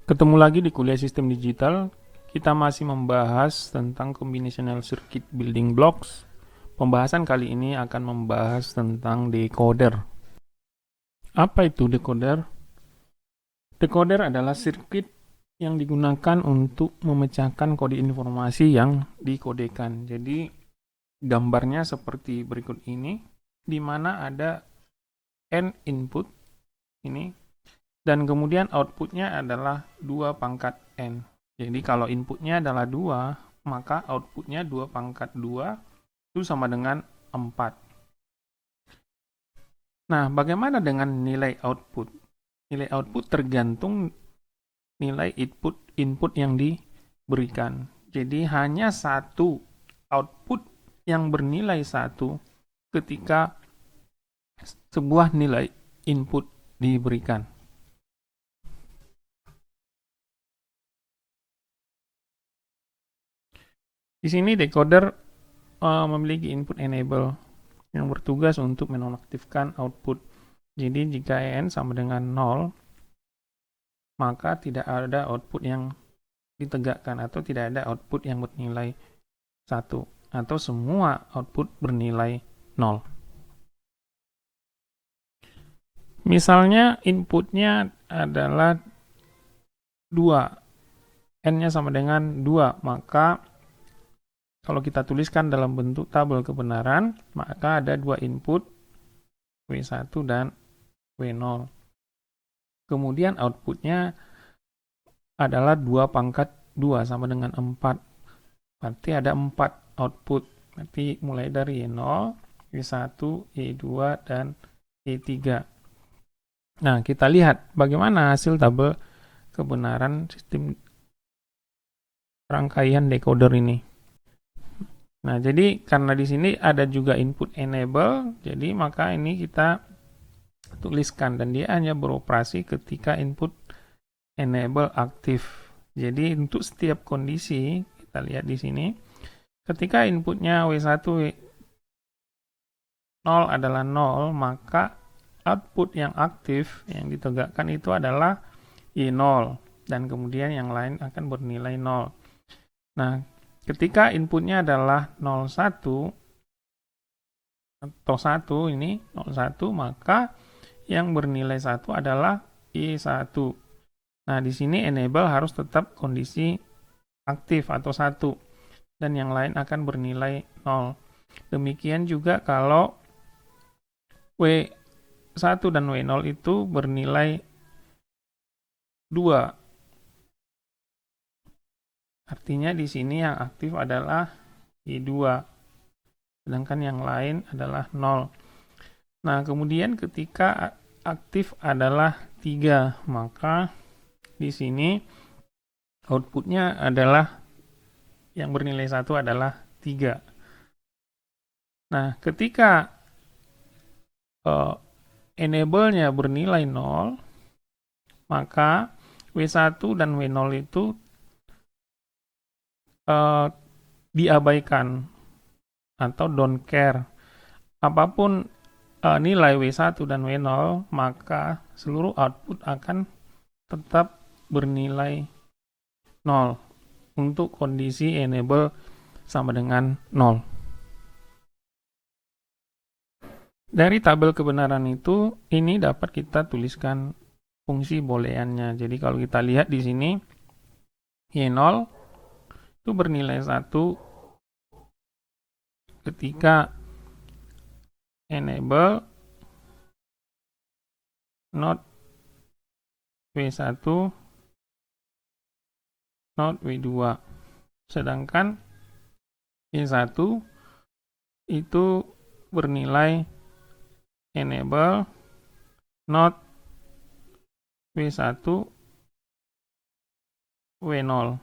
Ketemu lagi di kuliah sistem digital. Kita masih membahas tentang combinational circuit building blocks. Pembahasan kali ini akan membahas tentang decoder. Apa itu decoder? Decoder adalah sirkuit yang digunakan untuk memecahkan kode informasi yang dikodekan. Jadi gambarnya seperti berikut ini, di mana ada N input ini, dan kemudian outputnya adalah 2 pangkat N. Jadi kalau inputnya adalah 2, maka outputnya 2 pangkat 2 itu sama dengan 4. Nah, bagaimana dengan nilai output? Nilai output tergantung nilai input yang diberikan. Jadi hanya satu output yang bernilai 1 ketika sebuah nilai input diberikan. Di sini decoder memiliki input enable yang bertugas untuk menonaktifkan output. Jadi jika EN sama dengan 0, maka tidak ada output yang ditegakkan atau tidak ada output yang bernilai 1 atau semua output bernilai 0. Misalnya inputnya adalah 2, N-nya sama dengan 2, maka kalau kita tuliskan dalam bentuk tabel kebenaran, maka ada 2 input, W1 dan W0. Kemudian outputnya adalah 2 pangkat 2 sama dengan 4. Berarti ada 4 output. Berarti mulai dari Y0, Y1, Y2, dan Y3. Nah, kita lihat bagaimana hasil tabel kebenaran sistem rangkaian decoder ini. Nah, jadi karena di sini ada juga input enable, jadi maka ini kita tuliskan dan dia hanya beroperasi ketika input enable aktif. Jadi untuk setiap kondisi, kita lihat di sini, ketika inputnya W1 0 adalah 0, maka output yang aktif yang ditegakkan itu adalah Y0 dan kemudian yang lain akan bernilai 0. Nah, ketika inputnya adalah 01 atau 1 ini 01, maka yang bernilai 1 adalah I1. Nah, di sini enable harus tetap kondisi aktif atau 1 dan yang lain akan bernilai 0. Demikian juga kalau W1 dan W0 itu bernilai 2. Artinya di sini yang aktif adalah I2, sedangkan yang lain adalah 0. Nah, kemudian ketika aktif adalah 3, maka di sini outputnya adalah yang bernilai 1 adalah 3. Nah, ketika enable-nya bernilai 0, maka W1 dan W0 itu diabaikan atau don't care. Apapun nilai W1 dan W0, maka seluruh output akan tetap bernilai 0 untuk kondisi enable sama dengan 0. Dari tabel kebenaran itu, ini dapat kita tuliskan fungsi booleannya. Jadi kalau kita lihat di sini, Y0 itu bernilai 1 ketika enable not W1 not W2. Sedangkan Y1 itu bernilai enable not W1 W0.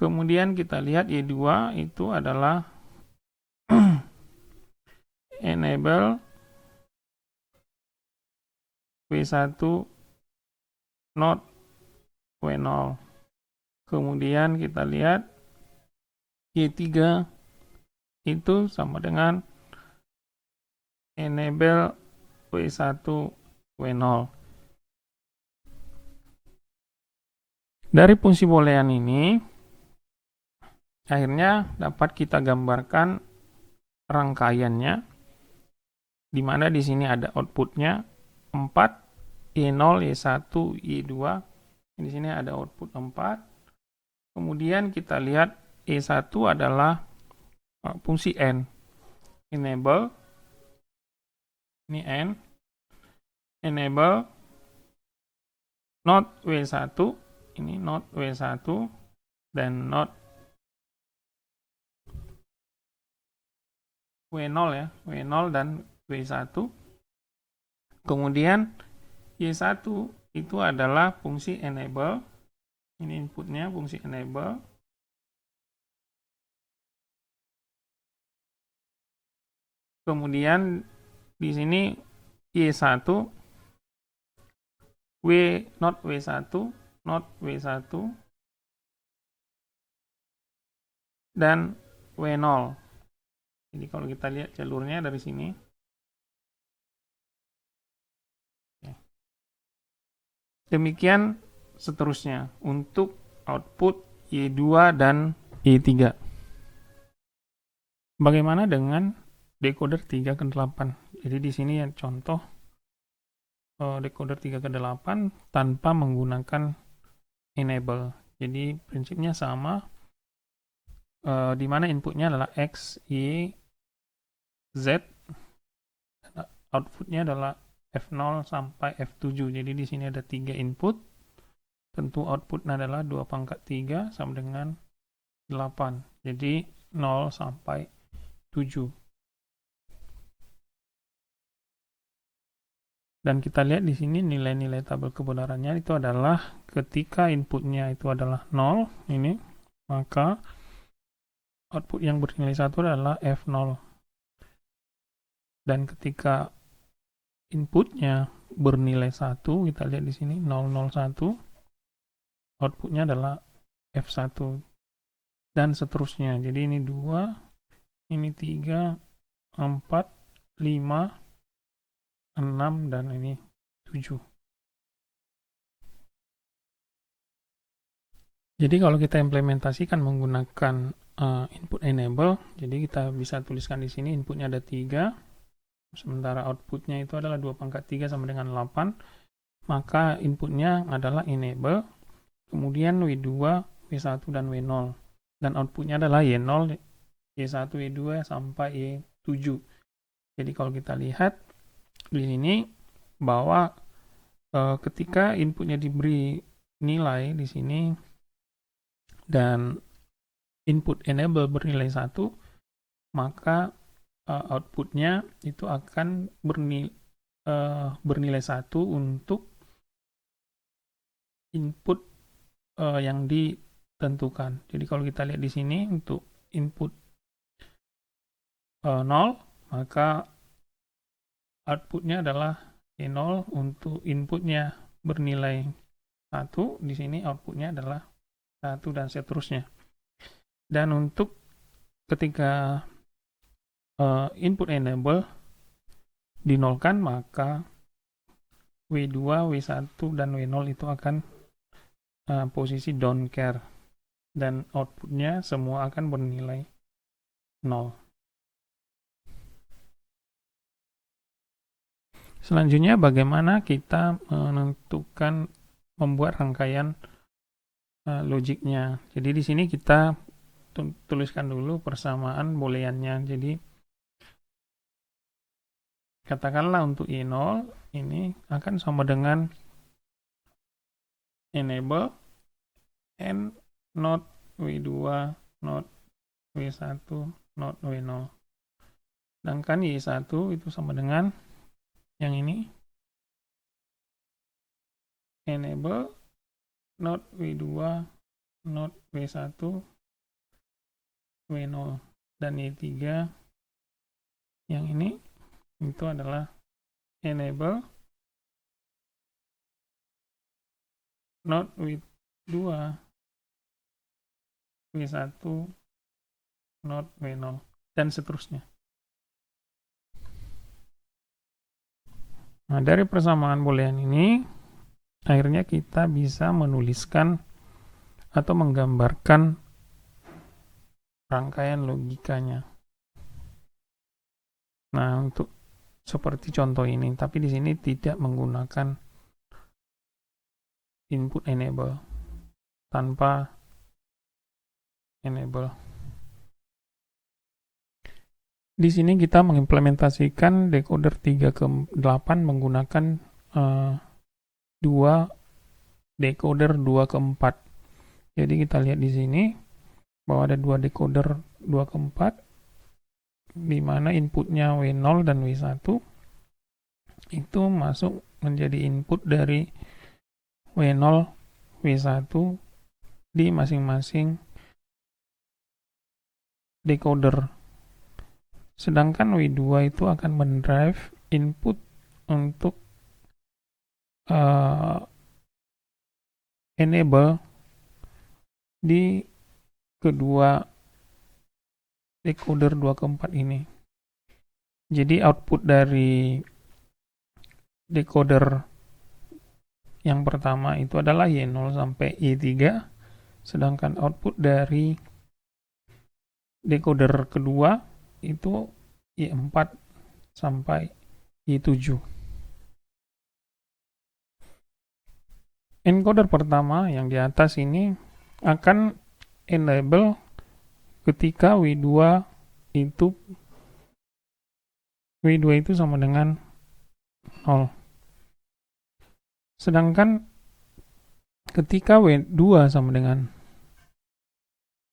Kemudian kita lihat Y2 itu adalah enable W1 not W0. Kemudian kita lihat Y3 itu sama dengan enable W1 W0. Dari fungsi boolean ini akhirnya dapat kita gambarkan rangkaiannya, di mana di sini ada outputnya 4, Y0, Y1, Y2. Di sini ada output 4. Kemudian kita lihat Y1 adalah fungsi N. Enable, ini N. Enable not W1, ini not W1, dan not W0 ya, W0 dan W1. Kemudian Y1 itu adalah fungsi enable. Ini inputnya fungsi enable. Kemudian di sini Y1 not W1, not W1, dan W0. Jadi kalau kita lihat jalurnya dari sini. Demikian seterusnya untuk output Y2 dan Y3. Bagaimana dengan decoder 3 ke 8? Jadi di sini yang contoh decoder 3 ke 8 tanpa menggunakan enable. Jadi prinsipnya sama, di mana inputnya adalah X, Y, Z, outputnya adalah F0 sampai F7. Jadi di sini ada 3 input. Tentu outputnya adalah 2 pangkat 3 sama dengan 8. Jadi 0 sampai 7. Dan kita lihat di sini nilai-nilai tabel kebenarannya itu adalah ketika inputnya itu adalah 0, ini, maka output yang bernilai 1 adalah F0. Dan ketika inputnya bernilai 1, kita lihat di sini 001, outputnya adalah F1 dan seterusnya. Jadi ini 2, ini 3, 4, 5, 6, dan ini 7. Jadi kalau kita implementasikan menggunakan input enable, jadi kita bisa tuliskan di sini inputnya ada 3, sementara outputnya itu adalah 2 pangkat 3 sama dengan 8, maka inputnya adalah enable, kemudian W2, W1, dan W0, dan outputnya adalah Y0, Y1, Y2 sampai Y7. Jadi kalau kita lihat di sini bahwa ketika inputnya diberi nilai di sini dan input enable bernilai 1, maka outputnya itu akan bernilai 1 untuk input yang ditentukan. Jadi kalau kita lihat di sini untuk input 0, maka outputnya adalah Y0. Untuk inputnya bernilai 1, di sini outputnya adalah 1, dan seterusnya. Dan untuk ketika input enable dinolkan, maka W2, W1, dan W0 itu akan posisi don't care, dan outputnya semua akan bernilai 0. Selanjutnya bagaimana kita menentukan membuat rangkaian logiknya. Jadi di sini kita tuliskan dulu persamaan booleannya. Jadi katakanlah untuk Y0 ini akan sama dengan enable N not W2 not W1 not W0. Sedangkan Y1 itu sama dengan yang ini enable not W2 not W1 W0, dan Y3 yang ini itu adalah enable not W2 W1 not W0, dan seterusnya. Nah, dari persamaan boolean ini akhirnya kita bisa menuliskan atau menggambarkan rangkaian logikanya. Nah, untuk seperti contoh ini, tapi di sini tidak menggunakan input enable, tanpa enable. Di sini kita mengimplementasikan decoder 3 ke 8 menggunakan dua decoder 2 ke 4. Jadi kita lihat di sini bahwa ada dua decoder 2 ke 4 di mana inputnya W0 dan W1 itu masuk menjadi input dari W0, W1 di masing-masing decoder. Sedangkan W2 itu akan mendrive input untuk enable di kedua decoder 2 ke 4 ini. Jadi output dari decoder yang pertama itu adalah Y0 sampai Y3, sedangkan output dari decoder kedua itu Y4 sampai Y7. Encoder pertama yang di atas ini akan enable ketika W2 itu sama dengan 0. Sedangkan ketika W2 sama dengan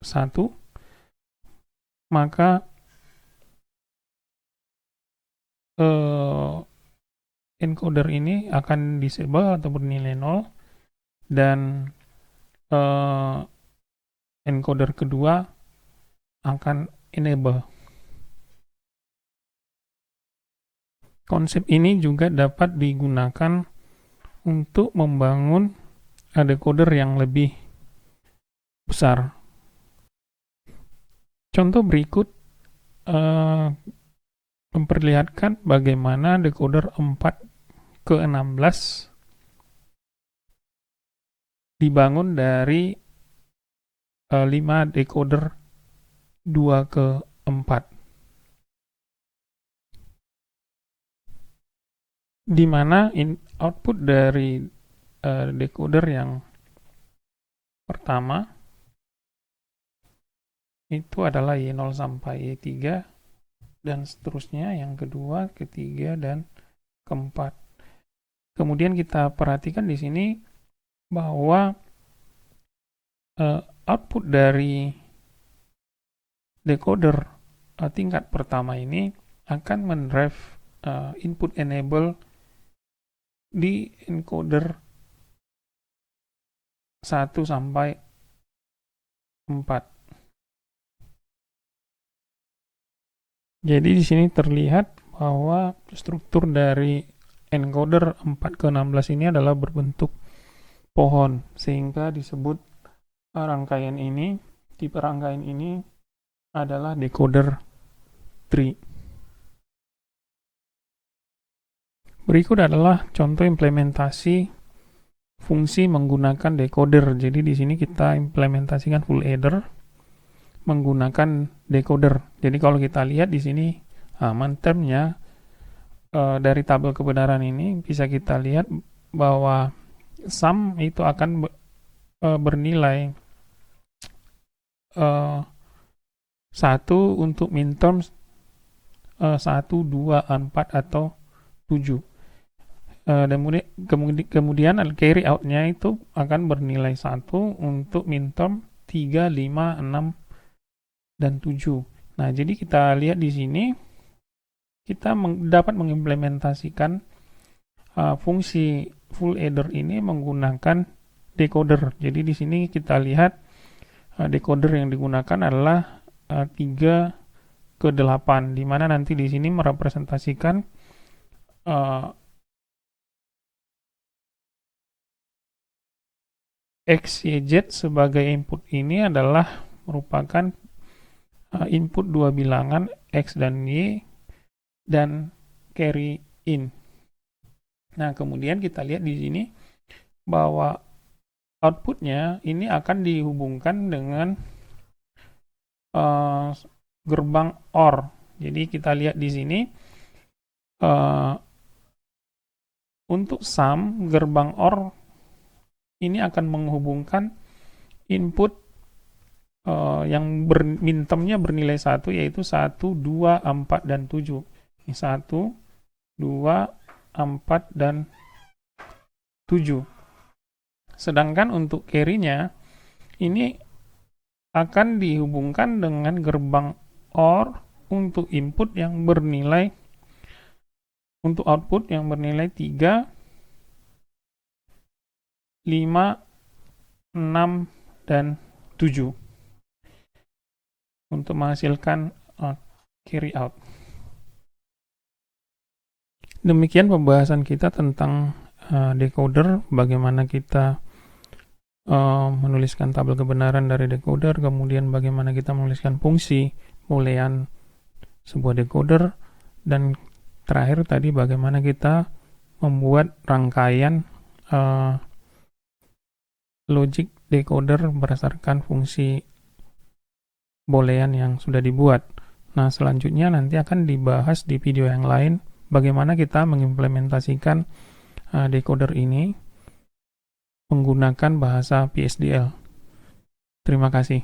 1, maka encoder ini akan disable atau bernilai 0, dan encoder kedua akan enable. Konsep ini juga dapat digunakan untuk membangun decoder yang lebih besar. Contoh berikut memperlihatkan bagaimana decoder 4 ke 16 dibangun dari 5 decoder 2 ke 4. Di mana output dari decoder yang pertama itu adalah Y0 sampai Y3 dan seterusnya, yang kedua, ketiga, dan keempat. Kemudian kita perhatikan di sini bahwa output dari decoder tingkat pertama ini akan mendrive input enable di encoder 1 sampai 4. Jadi di sini terlihat bahwa struktur dari encoder 4 ke 16 ini adalah berbentuk pohon, sehingga disebut rangkaian ini, tipe rangkaian ini adalah decoder tree. Berikut adalah contoh implementasi fungsi menggunakan decoder. Jadi di sini kita implementasikan full adder menggunakan decoder. Jadi kalau kita lihat di sini termnya dari tabel kebenaran ini bisa kita lihat bahwa sum itu akan bernilai 1 untuk min terms 1, 2, 4 atau 7. Dan kemudian carry out-nya itu akan bernilai 1 untuk min term 3, 5, 6, dan 7. Nah, jadi kita lihat di sini kita dapat mengimplementasikan fungsi full adder ini menggunakan decoder. Jadi di sini kita lihat decoder yang digunakan adalah 3 ke 8, di mana nanti di sini merepresentasikan X, Y, Z sebagai input ini adalah merupakan input dua bilangan X dan Y dan carry in. Nah, kemudian kita lihat di sini bahwa outputnya ini akan dihubungkan dengan gerbang OR. Jadi kita lihat di sini untuk sum, gerbang OR ini akan menghubungkan input yang mintermnya bernilai 1, yaitu 1, 2, 4, dan 7. Ini 1, 2, 4, dan 7. Sedangkan untuk carry-nya ini akan dihubungkan dengan gerbang OR untuk input yang bernilai, untuk output yang bernilai 3, 5, 6, dan 7 untuk menghasilkan carry out. Demikian pembahasan kita tentang decoder, bagaimana kita menuliskan tabel kebenaran dari decoder, kemudian bagaimana kita menuliskan fungsi boolean sebuah decoder, dan terakhir tadi bagaimana kita membuat rangkaian logic decoder berdasarkan fungsi boolean yang sudah dibuat. Nah, selanjutnya nanti akan dibahas di video yang lain bagaimana kita mengimplementasikan decoder ini menggunakan bahasa PSDL. Terima kasih.